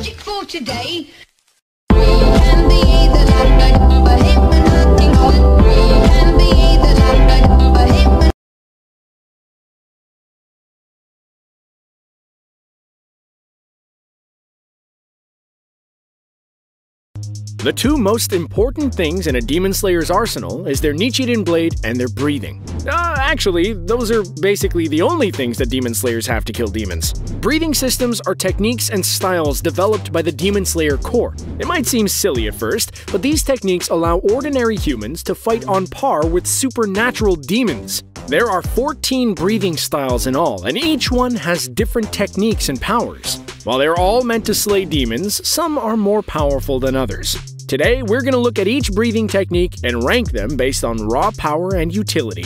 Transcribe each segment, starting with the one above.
magic for today. We can be the 𝚑𝚑𝚗𝚗𝚗𝚑. We can be the 𝚑𝚑𝚗𝚗𝚗𝚑. The two most important things in a Demon Slayer's arsenal is their Nichiren blade and their breathing. Actually, those are basically the only things that Demon Slayers have to kill demons. Breathing systems are techniques and styles developed by the Demon Slayer core. It might seem silly at first, but these techniques allow ordinary humans to fight on par with supernatural demons. There are 14 breathing styles in all, and each one has different techniques and powers. While they're all meant to slay demons, some are more powerful than others. Today, we're going to look at each breathing technique and rank them based on raw power and utility.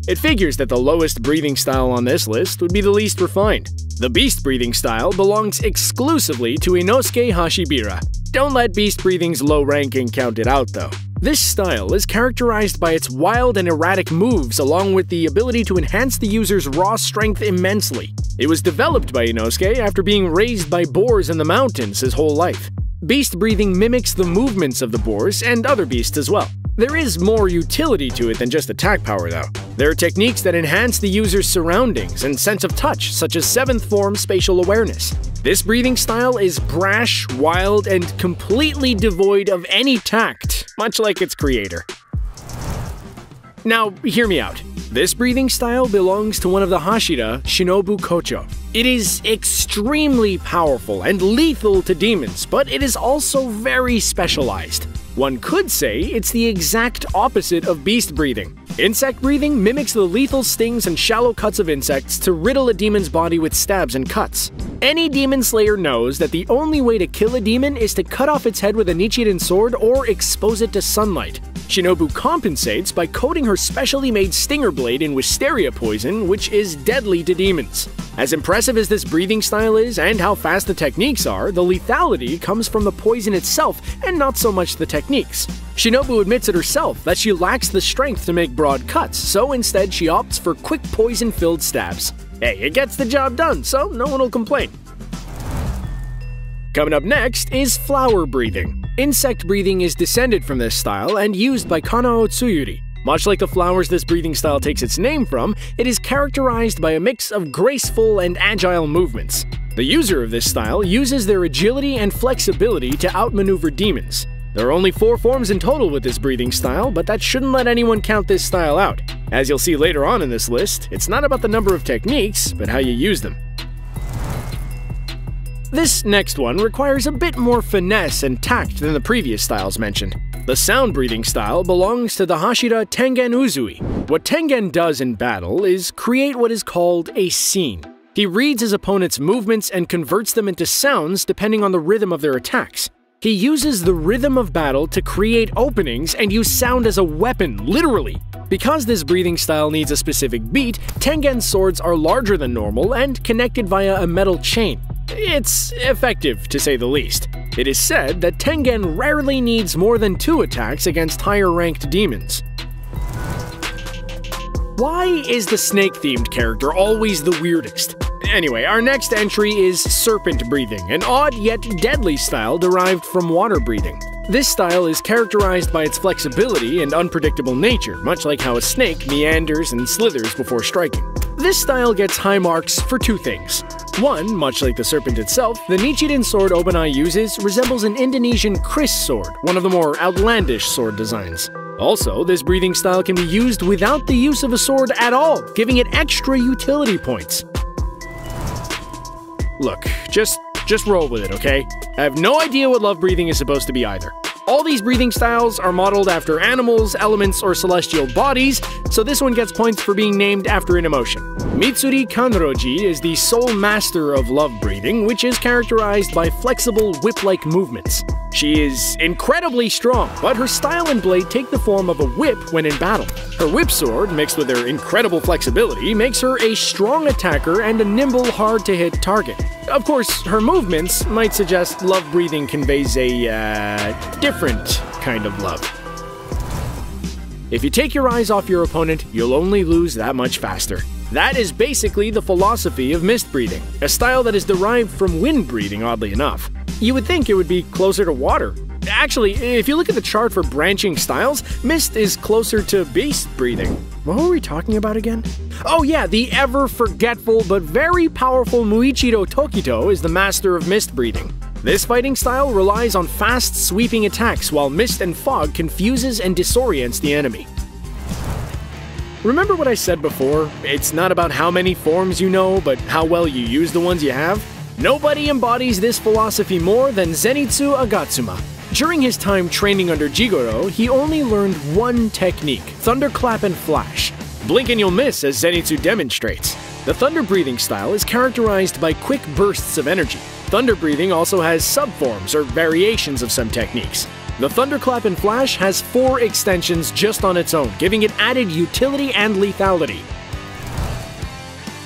It figures that the lowest breathing style on this list would be the least refined. The beast breathing style belongs exclusively to Inosuke Hashibira. Don't let beast breathing's low ranking count it out though. This style is characterized by its wild and erratic moves along with the ability to enhance the user's raw strength immensely. It was developed by Inosuke after being raised by boars in the mountains his whole life. Beast breathing mimics the movements of the boars and other beasts as well. There is more utility to it than just attack power though. There are techniques that enhance the user's surroundings and sense of touch, such as 7th form spatial awareness. This breathing style is brash, wild, and completely devoid of any tact, much like its creator. Now, hear me out. This breathing style belongs to one of the Hashira, Shinobu Kocho. It is extremely powerful and lethal to demons, but it is also very specialized. One could say it's the exact opposite of beast breathing. Insect breathing mimics the lethal stings and shallow cuts of insects to riddle a demon's body with stabs and cuts. Any demon slayer knows that the only way to kill a demon is to cut off its head with a Nichiren sword or expose it to sunlight. Shinobu compensates by coating her specially made stinger blade in wisteria poison, which is deadly to demons. As impressive as this breathing style is and how fast the techniques are, the lethality comes from the poison itself and not so much the techniques. Shinobu admits it herself that she lacks the strength to make broad cuts, so instead she opts for quick poison-filled stabs. Hey, it gets the job done, so no one will complain. Coming up next is flower breathing. Insect breathing is descended from this style and used by Kanao Tsuyuri. Much like the flowers this breathing style takes its name from, it is characterized by a mix of graceful and agile movements. The user of this style uses their agility and flexibility to outmaneuver demons. There are only 4 forms in total with this breathing style, but that shouldn't let anyone count this style out. As you'll see later on in this list, it's not about the number of techniques, but how you use them. This next one requires a bit more finesse and tact than the previous styles mentioned. The sound breathing style belongs to the Hashira Tengen Uzui. What Tengen does in battle is create what is called a scene. He reads his opponent's movements and converts them into sounds depending on the rhythm of their attacks. He uses the rhythm of battle to create openings and use sound as a weapon, literally. Because this breathing style needs a specific beat, Tengen's swords are larger than normal and connected via a metal chain. It's effective, to say the least. It is said that Tengen rarely needs more than 2 attacks against higher-ranked demons. Why is the snake-themed character always the weirdest? Anyway, our next entry is serpent breathing, an odd yet deadly style derived from water breathing. This style is characterized by its flexibility and unpredictable nature, much like how a snake meanders and slithers before striking. This style gets high marks for 2 things. One, much like the serpent itself, the Nichiren sword Obanai uses resembles an Indonesian kris sword, one of the more outlandish sword designs. Also, this breathing style can be used without the use of a sword at all, giving it extra utility points. Look, just roll with it, okay? I have no idea what love breathing is supposed to be either. All these breathing styles are modeled after animals, elements, or celestial bodies, so this one gets points for being named after an emotion. Mitsuri Kanroji is the sole master of love breathing, which is characterized by flexible whip-like movements. She is incredibly strong, but her style and blade take the form of a whip when in battle. Her whip sword, mixed with her incredible flexibility, makes her a strong attacker and a nimble, hard-to-hit target. Of course, her movements might suggest love breathing conveys a, different kind of love. If you take your eyes off your opponent, you'll only lose that much faster. That is basically the philosophy of mist breathing, a style that is derived from wind breathing, oddly enough. You would think it would be closer to water. Actually, if you look at the chart for branching styles, mist is closer to beast breathing. What were we talking about again? Oh yeah, the ever-forgetful but very powerful Muichiro Tokito is the master of mist breathing. This fighting style relies on fast, sweeping attacks, while mist and fog confuses and disorients the enemy. Remember what I said before? It's not about how many forms you know, but how well you use the ones you have? Nobody embodies this philosophy more than Zenitsu Agatsuma. During his time training under Jigoro, he only learned one technique, Thunderclap and Flash. Blink and you'll miss, as Zenitsu demonstrates. The thunder breathing style is characterized by quick bursts of energy. Thunder breathing also has subforms or variations of some techniques. The Thunderclap and Flash has 4 extensions just on its own, giving it added utility and lethality.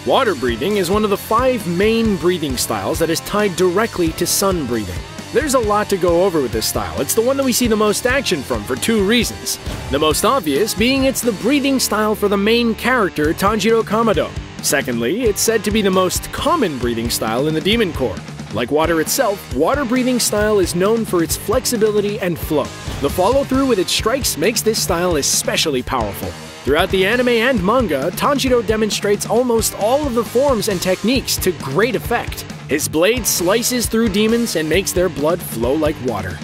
Water breathing is one of the 5 main breathing styles that is tied directly to sun breathing. There's a lot to go over with this style. It's the one that we see the most action from for 2 reasons. The most obvious being it's the breathing style for the main character Tanjiro Kamado. Secondly, it's said to be the most common breathing style in the Demon Corps. Like water itself, water breathing style is known for its flexibility and flow. The follow-through with its strikes makes this style especially powerful. Throughout the anime and manga, Tanjiro demonstrates almost all of the forms and techniques to great effect. His blade slices through demons and makes their blood flow like water.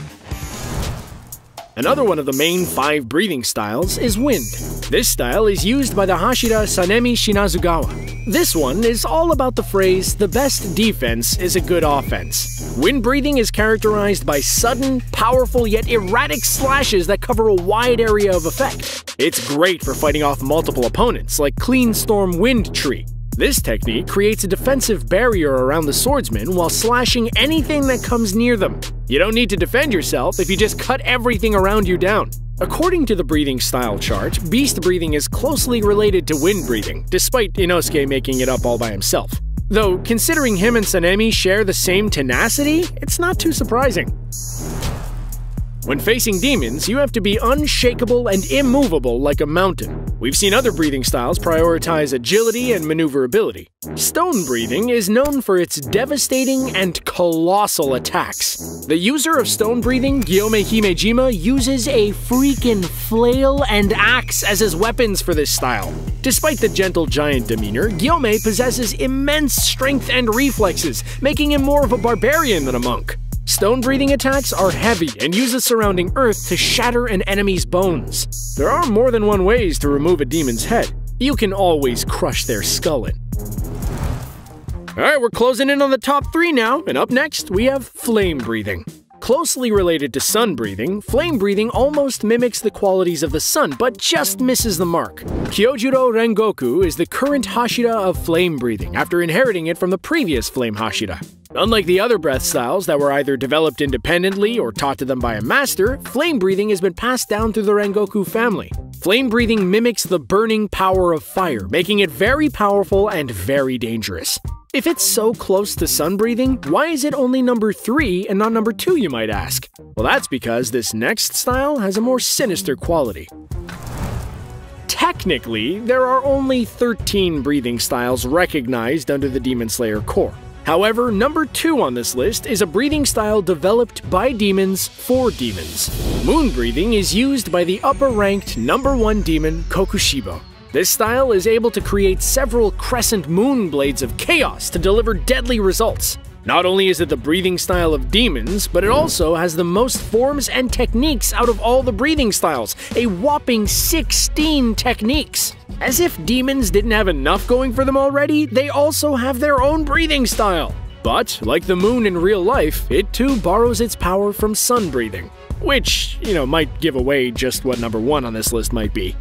Another one of the main 5 breathing styles is wind. This style is used by the Hashira Sanemi Shinazugawa. This one is all about the phrase, "the best defense is a good offense." Wind breathing is characterized by sudden, powerful yet erratic slashes that cover a wide area of effect. It's great for fighting off multiple opponents, like Clean Storm Wind Tree. This technique creates a defensive barrier around the swordsman while slashing anything that comes near them. You don't need to defend yourself if you just cut everything around you down. According to the breathing style chart, beast breathing is closely related to wind breathing, despite Inosuke making it up all by himself. Though, considering him and Sanemi share the same tenacity, it's not too surprising. When facing demons, you have to be unshakable and immovable like a mountain. We've seen other breathing styles prioritize agility and maneuverability. Stone breathing is known for its devastating and colossal attacks. The user of stone breathing, Gyome Himejima, uses a freaking flail and axe as his weapons for this style. Despite the gentle giant demeanor, Gyome possesses immense strength and reflexes, making him more of a barbarian than a monk. Stone breathing attacks are heavy and use the surrounding earth to shatter an enemy's bones. There are more than one ways to remove a demon's head. You can always crush their skull in. Alright, we're closing in on the top 3 now, and up next we have flame breathing. Closely related to sun breathing, flame breathing almost mimics the qualities of the sun, but just misses the mark. Kyojuro Rengoku is the current Hashira of flame breathing, after inheriting it from the previous flame Hashira. Unlike the other breath styles that were either developed independently or taught to them by a master, flame breathing has been passed down through the Rengoku family. Flame breathing mimics the burning power of fire, making it very powerful and very dangerous. If it's so close to sun breathing, why is it only number 3 and not number 2, you might ask? Well, that's because this next style has a more sinister quality. Technically, there are only 13 breathing styles recognized under the Demon Slayer Corps. However, number 2 on this list is a breathing style developed by demons for demons. Moon breathing is used by the upper-ranked number 1 demon, Kokushibo. This style is able to create several crescent moon blades of chaos to deliver deadly results. Not only is it the breathing style of demons, but it also has the most forms and techniques out of all the breathing styles, a whopping 16 techniques. As if demons didn't have enough going for them already, they also have their own breathing style. But, like the moon in real life, it too borrows its power from sun breathing. Which, might give away just what number 1 on this list might be.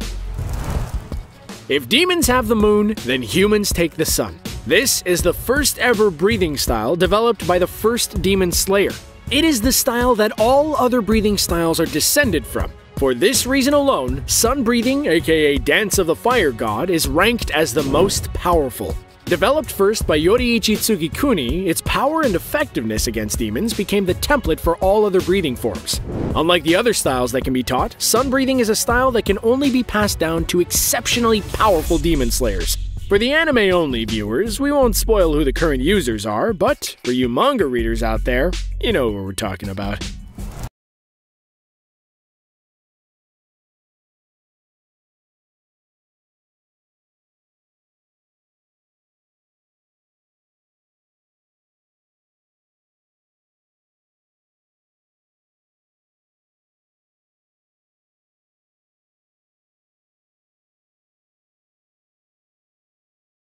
If demons have the moon, then humans take the sun. This is the first ever breathing style developed by the first Demon Slayer. It is the style that all other breathing styles are descended from. For this reason alone, sun breathing, aka Dance of the Fire God, is ranked as the most powerful. Developed first by Yoriichi Tsugikuni, its power and effectiveness against demons became the template for all other breathing forms. Unlike the other styles that can be taught, sun breathing is a style that can only be passed down to exceptionally powerful demon slayers. For the anime-only viewers, we won't spoil who the current users are, but for you manga readers out there, you know what we're talking about.